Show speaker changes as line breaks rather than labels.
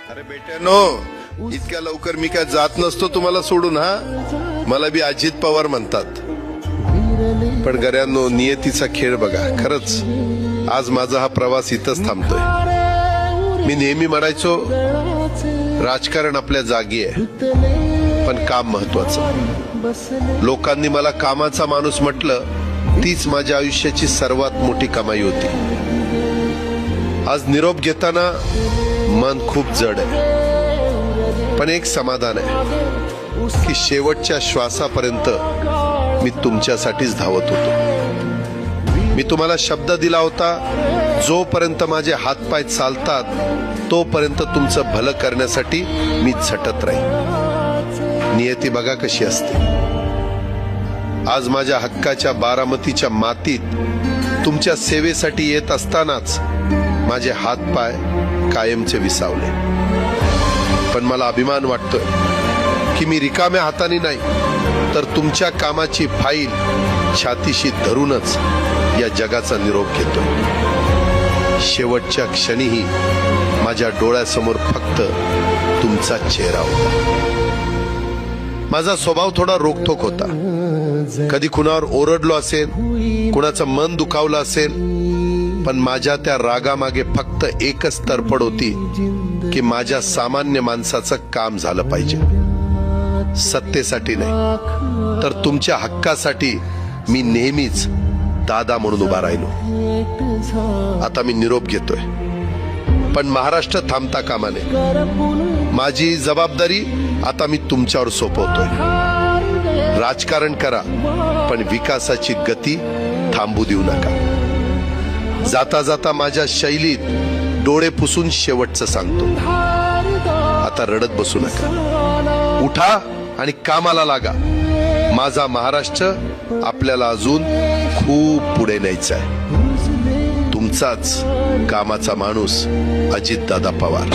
अरे बेट्यानो, इतक्या लवकर मी काय जात नसतो तुम्हाला सोडून. हा, मला बी अजित पवार म्हणतात. पण गऱ्यांनो, नियतीचा खेळ बघा. खरंच आज माझा हा प्रवास इथंच थांबतोय. मी नेहमी म्हणायचो राजकारण आपल्या जागी आहे, पण काम महत्वाचं. लोकांनी मला कामाचा माणूस म्हटलं, तीच माझ्या आयुष्याची सर्वात मोठी कमाई होती. आज निरोप घेताना मन खूप जड आहे, पण एक समाधान आहे की शेवटच्या श्वासापर्यंत मी तुमच्यासाठीच धावत होतो. मी तुम्हाला शब्द दिला होता, जोपर्यंत माझे हातपाय चालतात तोपर्यंत तुमचं भलं करण्यासाठी मी झटत राहीन. नियती बघा कशी असते. आज माझ्या हक्काच्या बारामतीच्या मातीत तुमच्या सेवेसाठी येत असतानाच माझे हातपाय कायमचे विसावले. पण मला अभिमान वाटतोय की मी रिकाम्या हाताने नाही, तर तुमच्या कामाची फाईल छातीशी धरूनच या जगाचा निरोप घेतोय. शेवटच्या क्षणीही माझ्या डोळ्यासमोर फक्त तुमचा चेहरा होता. माझा स्वभाव थोडा रोखठोक होता. कधी कुणावर ओरडलो असेल, कुणाचं मन दुखावलं असेल, पण माझ्या त्या रागामागे फक्त एकच तडफड होती की माझ्या सामान्य माणसाचं काम झालं पाहिजे. सत्तेसाठी नाही, तर तुमच्या हक्कासाठी मी नेहमीच दादा म्हणून उभा राहिलो. आता मी निरोप घेतोय, पण महाराष्ट्र थांबता कामा नये. माझी जबाबदारी आता मी तुमच्यावर सोपवतोय. राजकारण करा, पण विकासाची गती थांबू देऊ नका. जाता जाता माझ्या शैलीत डोळे पुसून शेवटचं सांगतो, आता रडत बसू नका. उठा आणि कामाला लागा. माझा महाराष्ट्र आपल्याला अजून खूप पुढे न्यायचा आहे. तुमचाच कामाचा माणूस अजितदादा पवार.